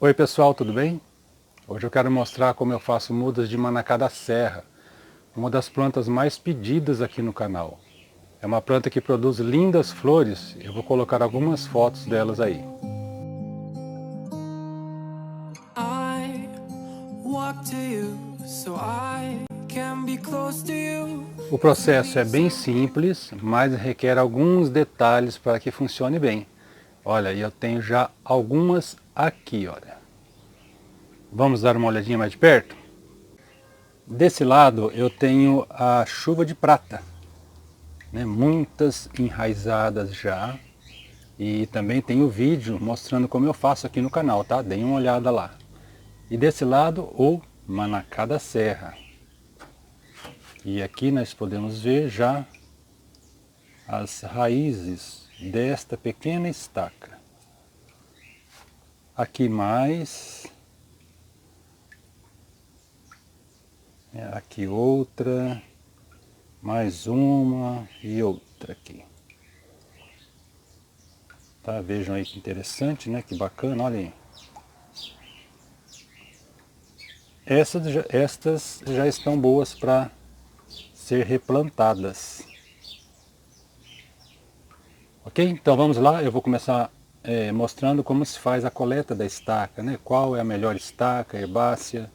Oi pessoal, tudo bem? Hoje eu quero mostrar como eu faço mudas de manacá da serra, uma das plantas mais pedidas aqui no canal. É uma planta que produz lindas flores, eu vou colocar algumas fotos delas aí. I walk to you so I can be close to you. O processo é bem simples, mas requer alguns detalhes para que funcione bem. Olha, eu tenho já algumas aqui, olha. Vamos dar uma olhadinha mais de perto? Desse lado eu tenho a chuva de prata, né? Muitas enraizadas já. E também tem o vídeo mostrando como eu faço aqui no canal, tá? Deem uma olhada lá. E desse lado o manacá da serra. E aqui nós podemos ver já as raízes desta pequena estaca. Aqui mais. Aqui outra. Mais uma e outra aqui. Tá? Vejam aí que interessante, né? Que bacana, olha aí. Estas já estão boas para ser replantadas. Ok? Então vamos lá, eu vou começar mostrando como se faz a coleta da estaca, né? Qual é a melhor estaca, herbácea,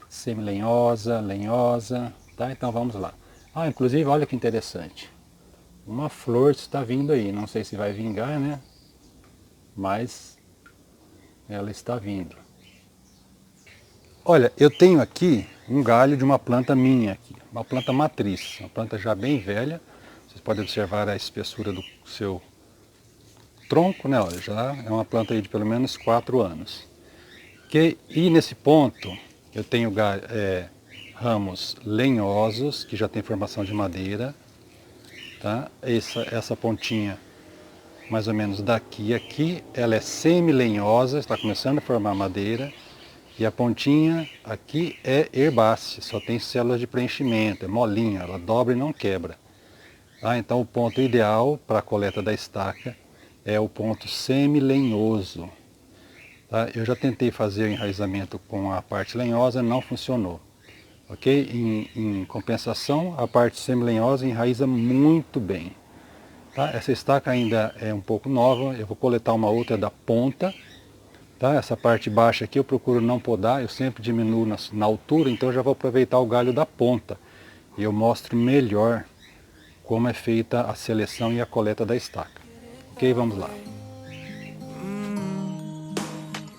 semi-lenhosa, lenhosa, tá? Então vamos lá. Ah, inclusive, olha que interessante. Uma flor está vindo aí, não sei se vai vingar, né? Mas ela está vindo. Olha, eu tenho aqui um galho de uma planta minha aqui, uma planta matriz, uma planta já bem velha. Vocês podem observar a espessura do seu tronco, né? Olha, já é uma planta aí de pelo menos 4 anos. E nesse ponto eu tenho ramos lenhosos, que já tem formação de madeira. Tá? Essa pontinha, mais ou menos daqui a aqui, ela é semi-lenhosa, está começando a formar madeira. E a pontinha aqui é herbácea, só tem células de preenchimento, é molinha, ela dobra e não quebra. Tá? Então o ponto ideal para a coleta da estaca é o ponto semi-lenhoso. Tá? Eu já tentei fazer o enraizamento com a parte lenhosa, não funcionou. Ok? Em compensação, a parte semi-lenhosa enraiza muito bem. Tá? Essa estaca ainda é um pouco nova, eu vou coletar uma outra da ponta. Tá? Essa parte baixa aqui eu procuro não podar, eu sempre diminuo na altura, então eu já vou aproveitar o galho da ponta. E eu mostro melhor como é feita a seleção e a coleta da estaca. Ok, vamos lá.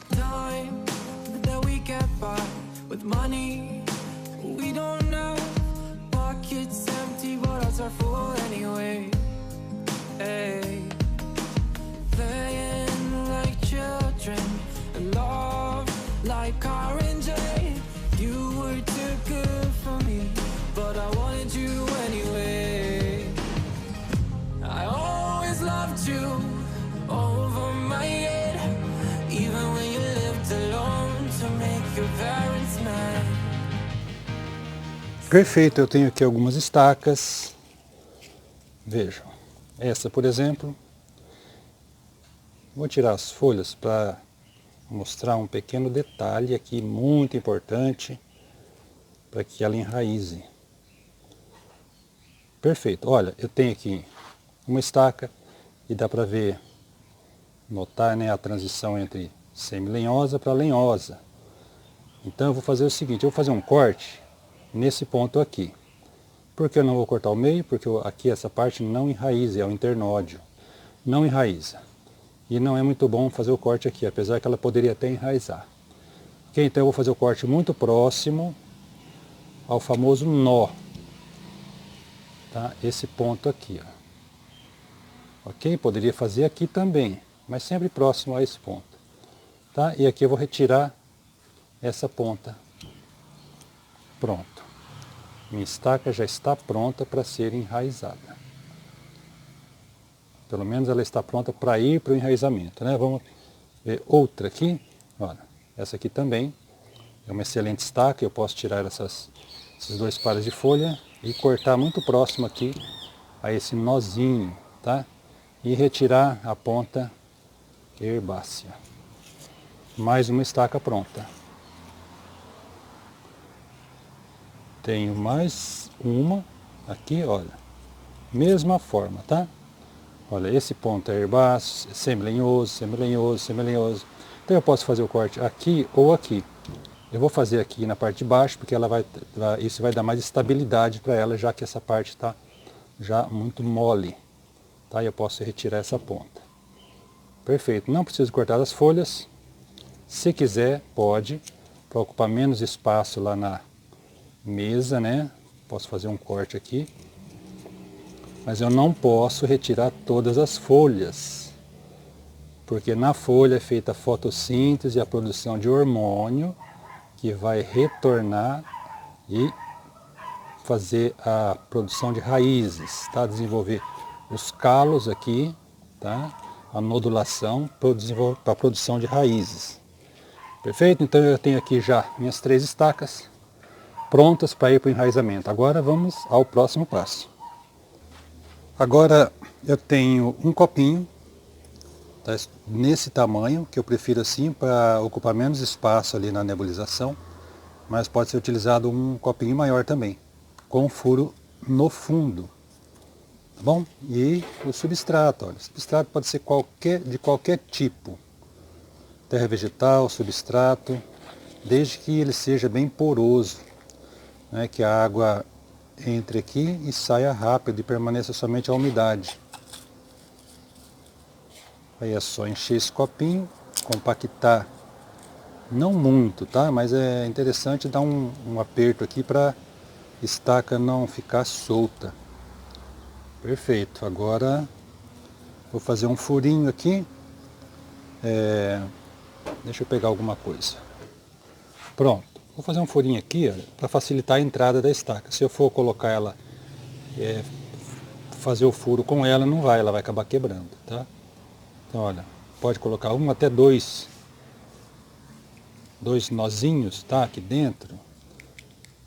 Time that we get by with money we don't know. Pockets empty, but ours are full anyway. Hey, playing like children, and love like RJ. You were too good for me, but I wanted you anyway. I always loved you over my head, even when you lived alone to make your parents mad. Perfeito, eu tenho aqui algumas estacas. Vejam, essa por exemplo. Vou tirar as folhas para mostrar um pequeno detalhe aqui muito importante para que ela enraize. Perfeito, olha, eu tenho aqui uma estaca e dá para ver, notar, né, a transição entre semi-lenhosa para lenhosa. Então eu vou fazer o seguinte, eu vou fazer um corte nesse ponto aqui. Por que eu não vou cortar o meio? Porque aqui essa parte não enraiza, é o internódio. Não enraiza. E não é muito bom fazer o corte aqui, apesar que ela poderia até enraizar. Ok, então eu vou fazer o corte muito próximo ao famoso nó. Tá? Esse ponto aqui, ó. Ok? Poderia fazer aqui também, mas sempre próximo a esse ponto. Tá? E aqui eu vou retirar essa ponta. Pronto. Minha estaca já está pronta para ser enraizada. Pelo menos ela está pronta para ir para o enraizamento, né? Vamos ver outra aqui. Olha, essa aqui também é uma excelente estaca. Eu posso tirar esses dois pares de folha e cortar muito próximo aqui a esse nozinho, tá? E retirar a ponta herbácea. mais uma estaca pronta. Tenho mais uma aqui, olha, mesma forma, tá? Olha, esse ponto é herbáceo, semi-lenhoso, semi-lenhoso, semi-lenhoso. Então eu posso fazer o corte aqui ou aqui. Eu vou fazer aqui na parte de baixo, porque isso vai dar mais estabilidade para ela, já que essa parte está já muito mole. Tá? Eu posso retirar essa ponta. Perfeito, não preciso cortar as folhas. Se quiser, pode, para ocupar menos espaço lá na mesa, né? Posso fazer um corte aqui. Mas eu não posso retirar todas as folhas, porque na folha é feita a fotossíntese e a produção de hormônio, que vai retornar e fazer a produção de raízes, tá? Desenvolver os calos aqui, tá? A nodulação para a produção de raízes. Perfeito? Então eu tenho aqui já minhas 3 estacas prontas para ir para o enraizamento. Agora vamos ao próximo passo. Agora eu tenho um copinho, tá, nesse tamanho, que eu prefiro assim para ocupar menos espaço ali na nebulização, mas pode ser utilizado um copinho maior também, com furo no fundo, tá bom? E o substrato, olha, o substrato pode ser de qualquer tipo, terra vegetal, substrato, desde que ele seja bem poroso, né, que a água entre aqui e saia rápido e permaneça somente a umidade. Aí é só encher esse copinho, compactar, não muito, tá? Mas é interessante dar um aperto aqui para a estaca não ficar solta. Perfeito, agora vou fazer um furinho aqui. Deixa eu pegar alguma coisa. Pronto. Vou fazer um furinho aqui para facilitar a entrada da estaca. Se eu for colocar ela, fazer o furo com ela, não vai, ela vai acabar quebrando, tá? Então, olha, pode colocar um até dois nozinhos, tá? Aqui dentro.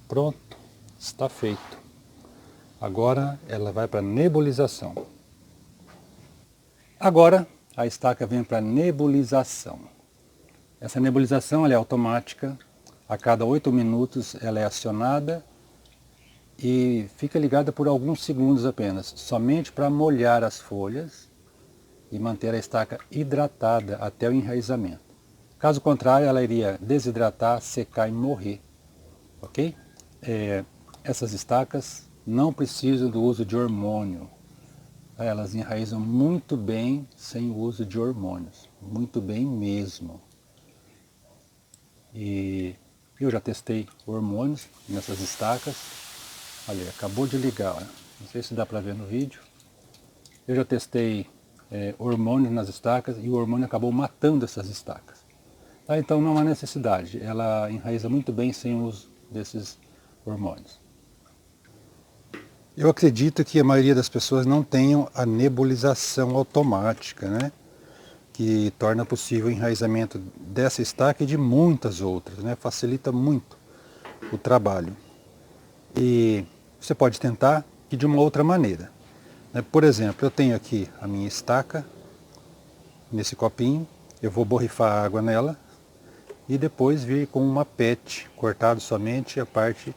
Pronto, está feito. Agora ela vai para nebulização. Agora a estaca vem para nebulização. Essa nebulização ela é automática. A cada 8 minutos ela é acionada e fica ligada por alguns segundos apenas, somente para molhar as folhas e manter a estaca hidratada até o enraizamento. Caso contrário, ela iria desidratar, secar e morrer. Ok? Essas estacas não precisam do uso de hormônio. Elas enraizam muito bem sem o uso de hormônios. Muito bem mesmo. E eu já testei hormônios nessas estacas. Olha, acabou de ligar. Olha. Não sei se dá para ver no vídeo. Eu já testei hormônios nas estacas e o hormônio acabou matando essas estacas. Tá? Então não há necessidade. Ela enraiza muito bem sem o uso desses hormônios. Eu acredito que a maioria das pessoas não tenham a nebulização automática, né? Que torna possível o enraizamento dessa estaca e de muitas outras, né? Facilita muito o trabalho. E você pode tentar de uma outra maneira, né? Por exemplo, eu tenho aqui a minha estaca, nesse copinho, eu vou borrifar água nela e depois vir com uma PET, cortado somente a parte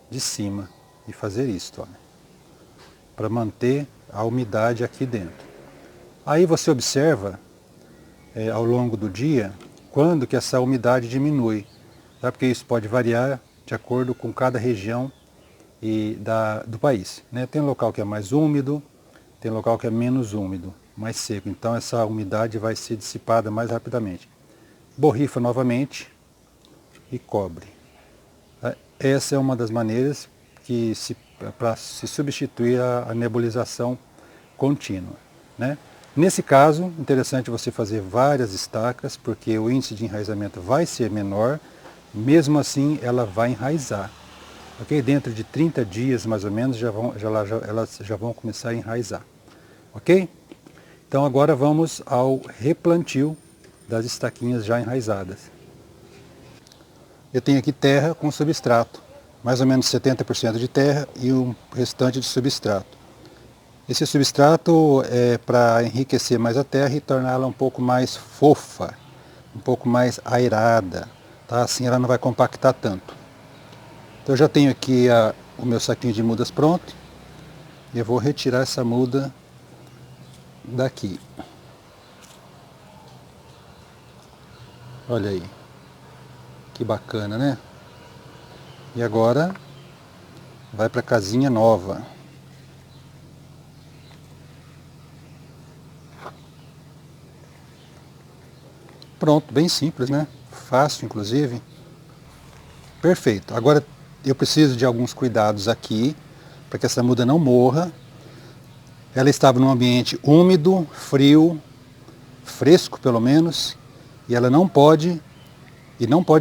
de cima e fazer isto, olha, para manter a umidade aqui dentro. Aí você observa ao longo do dia, quando que essa umidade diminui, tá? Porque isso pode variar de acordo com cada região do país, né? Tem local que é mais úmido, tem local que é menos úmido, mais seco, então essa umidade vai ser dissipada mais rapidamente. Borrifa novamente e cobre. Essa é uma das maneiras para se substituir a nebulização contínua, né? Nesse caso, interessante você fazer várias estacas, porque o índice de enraizamento vai ser menor, mesmo assim ela vai enraizar. Okay? Dentro de 30 dias, mais ou menos, elas já vão começar a enraizar. Ok? Então agora vamos ao replantio das estaquinhas já enraizadas. Eu tenho aqui terra com substrato, mais ou menos 70% de terra e um restante de substrato. Esse substrato é para enriquecer mais a terra e torná-la um pouco mais fofa, um pouco mais aerada, tá? Assim ela não vai compactar tanto. Então eu já tenho aqui o meu saquinho de mudas pronto. E eu vou retirar essa muda daqui. Olha aí. Que bacana, né? E agora vai para a casinha nova. Pronto, bem simples, né? Fácil, inclusive. Perfeito. Agora eu preciso de alguns cuidados aqui, para que essa muda não morra. Ela estava num ambiente úmido, frio, fresco pelo menos, e ela não pode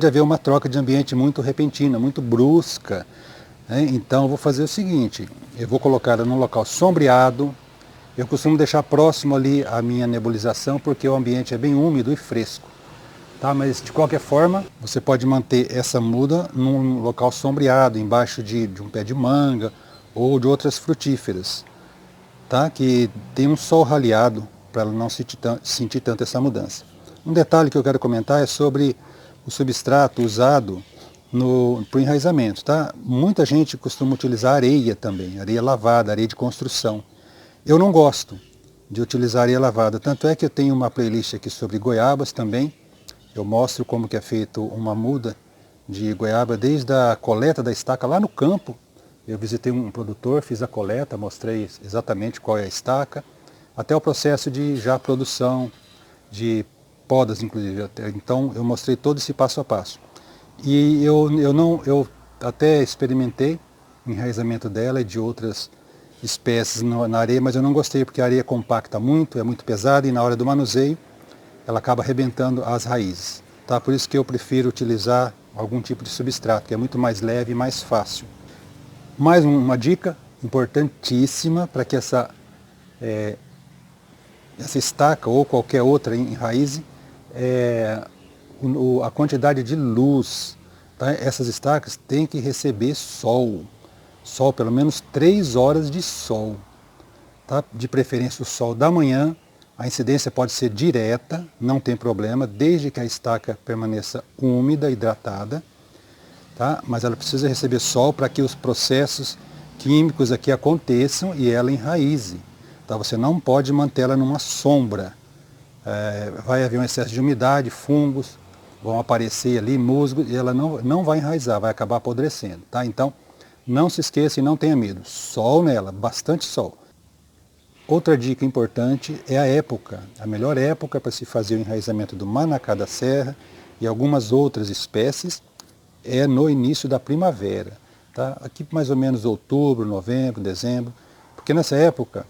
haver uma troca de ambiente muito repentina, muito brusca, né? Então eu vou fazer o seguinte, eu vou colocar ela num local sombreado. Eu costumo deixar próximo ali a minha nebulização, porque o ambiente é bem úmido e fresco. Tá? Mas de qualquer forma, você pode manter essa muda num local sombreado, embaixo de um pé de manga ou de outras frutíferas, tá? Que tem um sol raleado para ela não sentir tanto essa mudança. Um detalhe que eu quero comentar é sobre o substrato usado para o enraizamento. Tá? Muita gente costuma utilizar areia também, areia lavada, areia de construção. Eu não gosto de utilizar areia lavada, tanto é que eu tenho uma playlist aqui sobre goiabas também. Eu mostro como que é feito uma muda de goiaba desde a coleta da estaca lá no campo. Eu visitei um produtor, fiz a coleta, mostrei exatamente qual é a estaca, até o processo de já produção, de podas inclusive. Então eu mostrei todo esse passo a passo. E eu até experimentei o enraizamento dela e de outras espécies na areia, mas eu não gostei porque a areia compacta muito, é muito pesada e na hora do manuseio ela acaba arrebentando as raízes. Tá? Por isso que eu prefiro utilizar algum tipo de substrato, que é muito mais leve e mais fácil. Mais uma dica importantíssima para que essa estaca ou qualquer outra em raiz é a quantidade de luz. Tá? Essas estacas têm que receber sol, pelo menos 3 horas de sol. Tá? De preferência o sol da manhã. A incidência pode ser direta, não tem problema, desde que a estaca permaneça úmida, hidratada. Tá? Mas ela precisa receber sol para que os processos químicos aqui aconteçam e ela enraize. Tá? Você não pode mantê-la numa sombra. Vai haver um excesso de umidade, fungos, vão aparecer ali, musgo, e ela não vai enraizar, vai acabar apodrecendo. Tá? Então, não se esqueça e não tenha medo. Sol nela, bastante sol. Outra dica importante é a época. A melhor época para se fazer o enraizamento do manacá da serra e algumas outras espécies é no início da primavera. Tá? Aqui mais ou menos outubro, novembro, dezembro, porque nessa época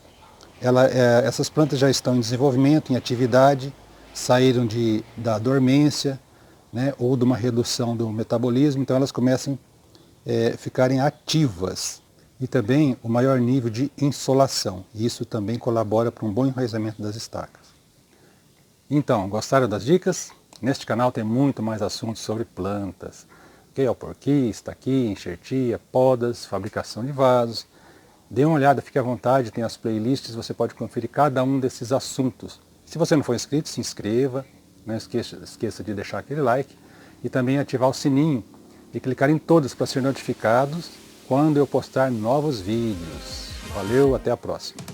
essas plantas já estão em desenvolvimento, em atividade, saíram da dormência, né, ou de uma redução do metabolismo, então elas começam a ficarem ativas. E também o maior nível de insolação. Isso também colabora para um bom enraizamento das estacas. Então, gostaram das dicas? Neste canal tem muito mais assuntos sobre plantas. Alporquis, estaqui, enxertia, podas, fabricação de vasos. Dê uma olhada, fique à vontade, tem as playlists, você pode conferir cada um desses assuntos. Se você não for inscrito, se inscreva. Não esqueça de deixar aquele like. E também ativar o sininho e clicar em todos para ser notificados quando eu postar novos vídeos. Valeu, até a próxima.